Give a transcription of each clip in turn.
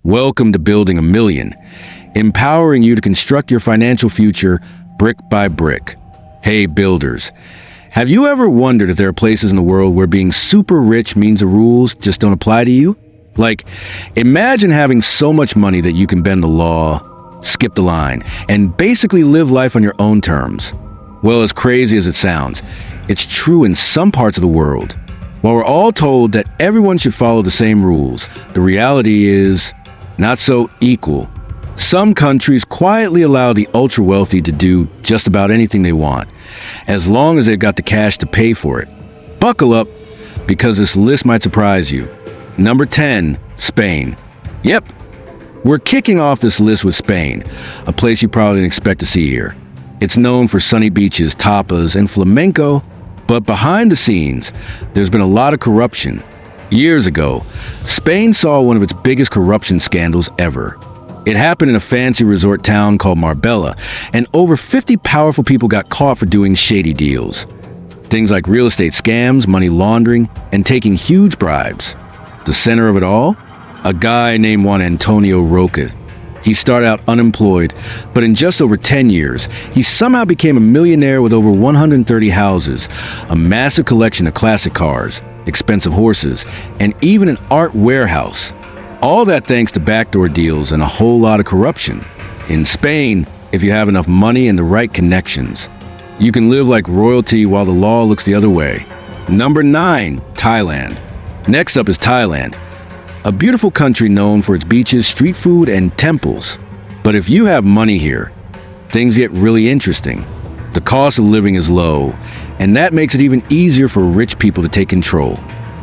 Welcome to Building a Million, empowering you to construct your financial future brick by brick. Hey, builders. Have you ever wondered if there are places in the world where being super rich means the rules just don't apply to you? Like, imagine having so much money that you can bend the law, skip the line, and basically live life on your own terms. Well, as crazy as it sounds, it's true in some parts of the world. While we're all told that everyone should follow the same rules, the reality is not so equal. Some countries quietly allow the ultra-wealthy to do just about anything they want, as long as they've got the cash to pay for it. Buckle up, because this list might surprise you. Number 10, Spain. Yep, we're kicking off this list with Spain, a place you probably didn't expect to see here. It's known for sunny beaches, tapas, and flamenco, but behind the scenes, there's been a lot of corruption. Years ago, Spain saw one of its biggest corruption scandals ever. It happened in a fancy resort town called Marbella, and over 50 powerful people got caught for doing shady deals. Things like real estate scams, money laundering, and taking huge bribes. The center of it all? A guy named Juan Antonio Roca. He started out unemployed, but in just over 10 years, he somehow became a millionaire with over 130 houses, a massive collection of classic cars, expensive horses, and even an art warehouse. All that thanks to backdoor deals and a whole lot of corruption. In Spain, if you have enough money and the right connections, you can live like royalty while the law looks the other way. Number 9, Thailand. Next up is Thailand, a beautiful country known for its beaches, street food, and temples. But if you have money here, things get really interesting. The cost of living is low, and that makes it even easier for rich people to take control.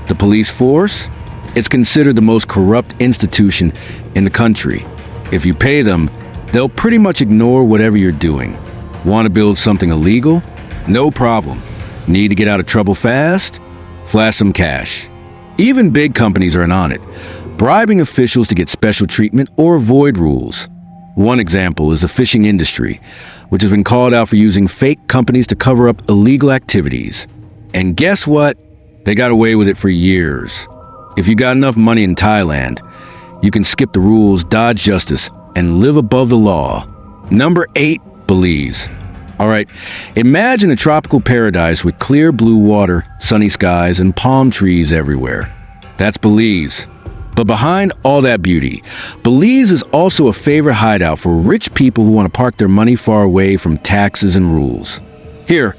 The police force? It's considered the most corrupt institution in the country. If you pay them, they'll pretty much ignore whatever you're doing. Want to build something illegal? No problem. Need to get out of trouble fast? Flash some cash. Even big companies are in on it, bribing officials to get special treatment or avoid rules. One example is the fishing industry, which has been called out for using fake companies to cover up illegal activities. And guess what? They got away with it for years. If you got enough money in Thailand, you can skip the rules, dodge justice, and live above the law. Number 8, Belize. All right, imagine a tropical paradise with clear blue water, sunny skies, and palm trees everywhere. That's Belize. But behind all that beauty, Belize is also a favorite hideout for rich people who want to park their money far away from taxes and rules. Here,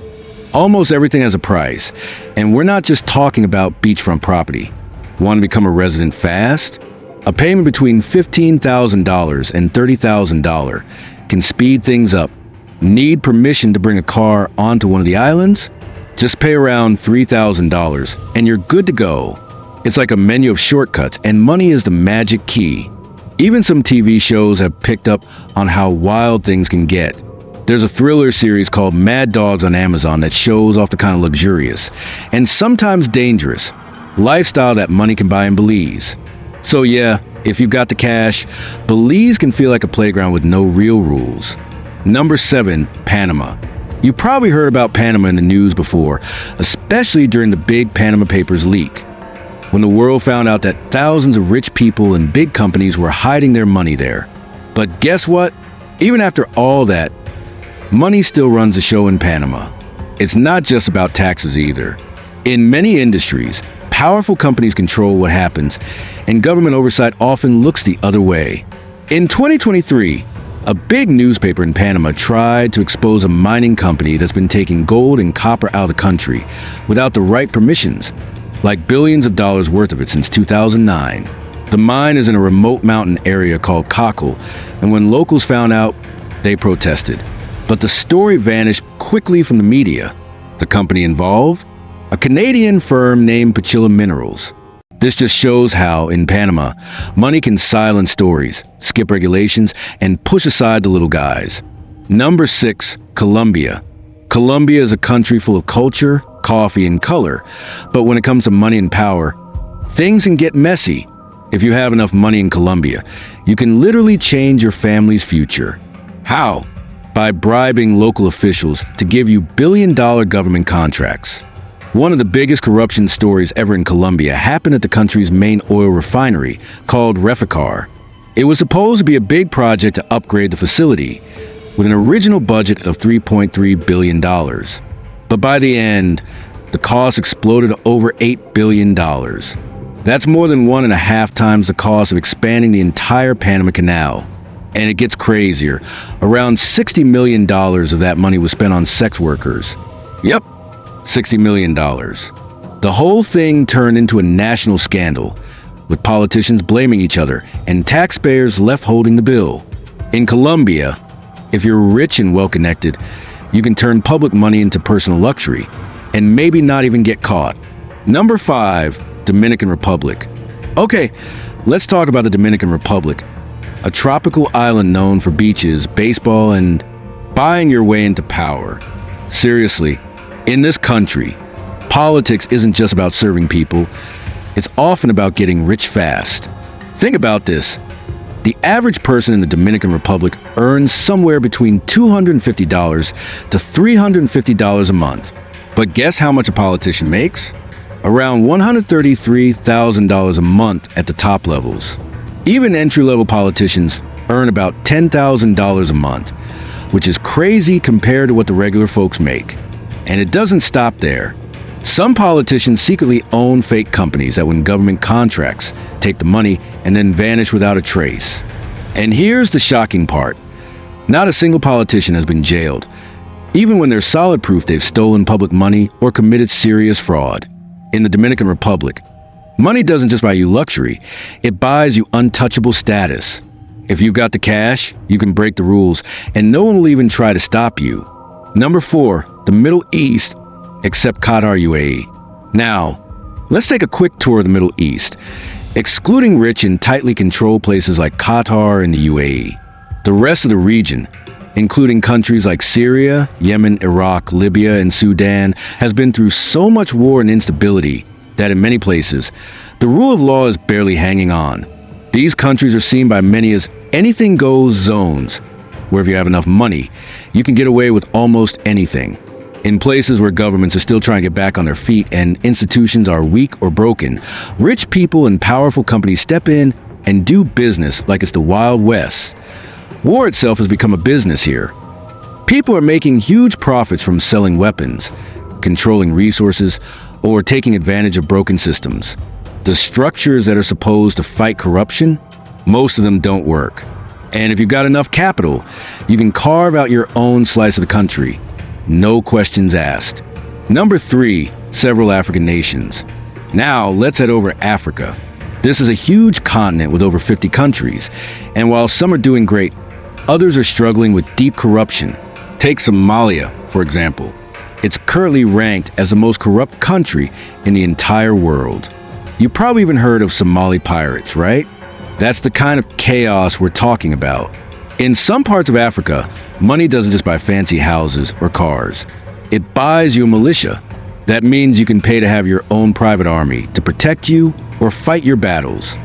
almost everything has a price, and we're not just talking about beachfront property. Want to become a resident fast? A payment between $15,000 and $30,000 can speed things up. Need permission to bring a car onto one of the islands? Just pay around $3,000 and you're good to go. It's like a menu of shortcuts, and money is the magic key. Even some TV shows have picked up on how wild things can get. There's a thriller series called Mad Dogs on Amazon that shows off the kind of luxurious, and sometimes dangerous, lifestyle that money can buy in Belize. So yeah, if you've got the cash, Belize can feel like a playground with no real rules. Number 7, Panama. You probably heard about Panama in the news before, especially during the big Panama Papers leak, when the world found out that thousands of rich people and big companies were hiding their money there. But guess what? Even after all that, money still runs the show in Panama. It's not just about taxes either. In many industries, powerful companies control what happens, and government oversight often looks the other way. In 2023, a big newspaper in Panama tried to expose a mining company that's been taking gold and copper out of the country without the right permissions, like billions of dollars worth of it since 2009. The mine is in a remote mountain area called Cockle, and when locals found out, they protested. But the story vanished quickly from the media. The company involved? A Canadian firm named Pachilla Minerals. This just shows how, in Panama, money can silence stories, skip regulations, and push aside the little guys. Number 6, Colombia. Colombia is a country full of culture, coffee, and color, but when it comes to money and power, things can get messy. If you have enough money in Colombia, you can literally change your family's future. How? By bribing local officials to give you billion-dollar government contracts. One of the biggest corruption stories ever in Colombia happened at the country's main oil refinery, called Reficar. It was supposed to be a big project to upgrade the facility, with an original budget of $3.3 billion. But by the end, the cost exploded to over $8 billion. That's more than 1.5 times the cost of expanding the entire Panama Canal. And it gets crazier. Around $60 million of that money was spent on sex workers. Yep, $60 million. The whole thing turned into a national scandal, with politicians blaming each other and taxpayers left holding the bill. In Colombia, if you're rich and well-connected, you can turn public money into personal luxury and maybe not even get caught. Number 5, Dominican Republic. Okay, let's talk about the Dominican Republic, a tropical island known for beaches, baseball, and buying your way into power. Seriously, in this country, politics isn't just about serving people. It's often about getting rich fast. Think about this. The average person in the Dominican Republic earns somewhere between $250 to $350 a month. But guess how much a politician makes? Around $133,000 a month at the top levels. Even entry-level politicians earn about $10,000 a month, which is crazy compared to what the regular folks make. And it doesn't stop there. Some politicians secretly own fake companies that win government contracts, take the money, and then vanish without a trace. And here's the shocking part. Not a single politician has been jailed, even when there's solid proof they've stolen public money or committed serious fraud. In the Dominican Republic, money doesn't just buy you luxury, it buys you untouchable status. If you've got the cash, you can break the rules, and no one will even try to stop you. Number 4, the Middle East, except Qatar, UAE. Now, let's take a quick tour of the Middle East. Excluding rich and tightly controlled places like Qatar and the UAE, the rest of the region, including countries like Syria, Yemen, Iraq, Libya, and Sudan, has been through so much war and instability that in many places, the rule of law is barely hanging on. These countries are seen by many as anything-goes zones, where if you have enough money, you can get away with almost anything. In places where governments are still trying to get back on their feet and institutions are weak or broken, rich people and powerful companies step in and do business like it's the Wild West. War itself has become a business here. People are making huge profits from selling weapons, controlling resources, or taking advantage of broken systems. The structures that are supposed to fight corruption, most of them don't work. And if you've got enough capital, you can carve out your own slice of the country. No questions asked. Number 3, several African nations. Now, let's head over to Africa. This is a huge continent with over 50 countries, and while some are doing great, others are struggling with deep corruption. Take Somalia, for example. It's currently ranked as the most corrupt country in the entire world. You probably even heard of Somali pirates, right? That's the kind of chaos we're talking about. In some parts of Africa, money doesn't just buy fancy houses or cars. It buys you a militia. That means you can pay to have your own private army to protect you or fight your battles.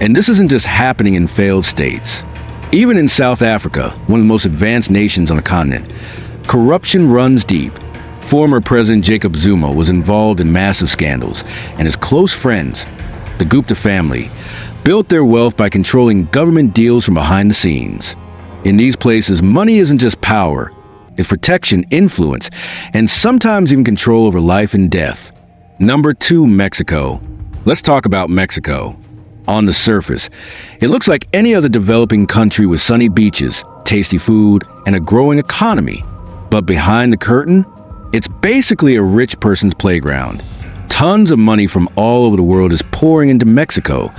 And this isn't just happening in failed states. Even in South Africa, one of the most advanced nations on the continent, corruption runs deep. Former President Jacob Zuma was involved in massive scandals, and his close friends, the Gupta family, built their wealth by controlling government deals from behind the scenes. In these places, money isn't just power, it's protection, influence, and sometimes even control over life and death. Number 2, Mexico. Let's talk about Mexico. On the surface, it looks like any other developing country with sunny beaches, tasty food, and a growing economy. But behind the curtain, it's basically a rich person's playground. Tons of money from all over the world is pouring into Mexico,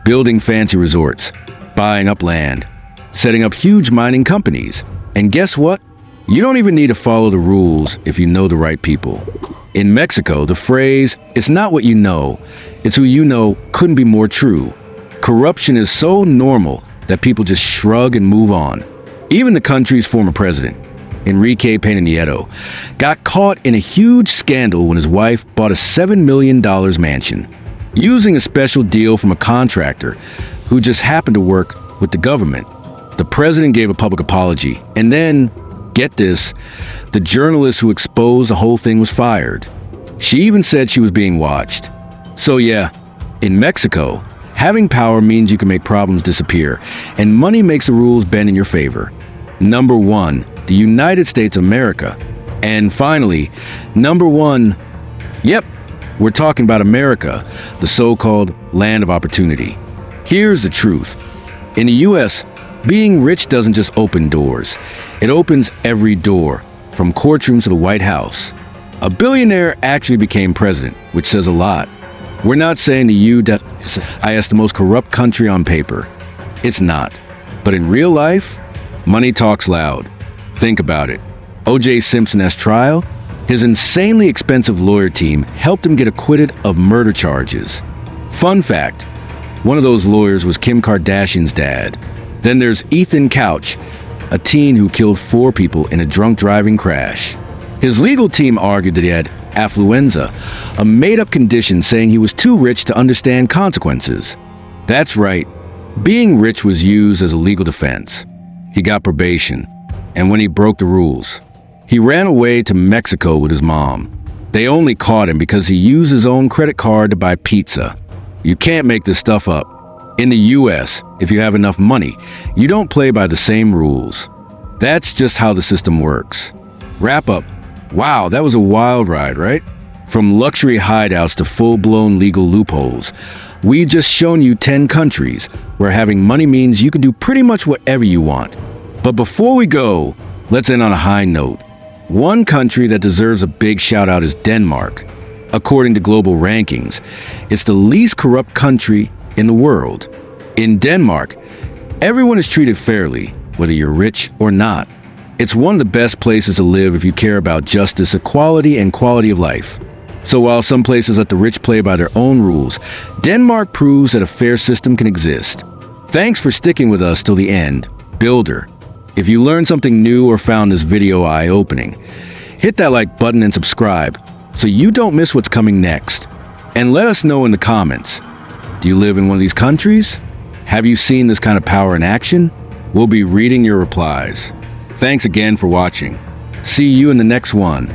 building fancy resorts, buying up land, setting up huge mining companies. And guess what? You don't even need to follow the rules if you know the right people. In Mexico, the phrase, "it's not what you know, it's who you know," couldn't be more true. Corruption is so normal that people just shrug and move on. Even the country's former president, Enrique Peña Nieto, got caught in a huge scandal when his wife bought a $7 million mansion, using a special deal from a contractor who just happened to work with the government. The president gave a public apology, and then, get this, the journalist who exposed the whole thing was fired. She even said she was being watched. So yeah, in Mexico, Having power means you can make problems disappear, and money makes the rules bend in your favor. Number 1, the United States of America. And finally, number 1, yep, we're talking about America, the so-called land of opportunity. Here's the truth. In the US, being rich doesn't just open doors. It opens every door, from courtrooms to the White House. A billionaire actually became president, which says a lot. We're not saying to you that is the most corrupt country on paper. It's not. But in real life, money talks loud. Think about it. O.J. Simpson's trial, his insanely expensive lawyer team helped him get acquitted of murder charges. Fun fact, one of those lawyers was Kim Kardashian's dad. Then there's Ethan Couch, a teen who killed 4 people in a drunk driving crash. His legal team argued that he had affluenza, a made-up condition saying he was too rich to understand consequences. That's right, being rich was used as a legal defense. He got probation, and when he broke the rules, he ran away to Mexico with his mom. They only caught him because he used his own credit card to buy pizza. You can't make this stuff up. In the US, if you have enough money, you don't play by the same rules. That's just how the system works. Wrap up. Wow, that was a wild ride, right? From luxury hideouts to full-blown legal loopholes. We've just shown you 10 countries where having money means you can do pretty much whatever you want. But before we go, let's end on a high note. One country that deserves a big shout out is Denmark. According to global rankings, it's the least corrupt country in the world. In Denmark, everyone is treated fairly, whether you're rich or not. It's one of the best places to live if you care about justice, equality, and quality of life. So while some places let the rich play by their own rules, Denmark proves that a fair system can exist. Thanks for sticking with us till the end. Builder, if you learned something new or found this video eye-opening, hit that like button and subscribe so you don't miss what's coming next. And let us know in the comments. Do you live in one of these countries? Have you seen this kind of power in action? We'll be reading your replies. Thanks again for watching. See you in the next one.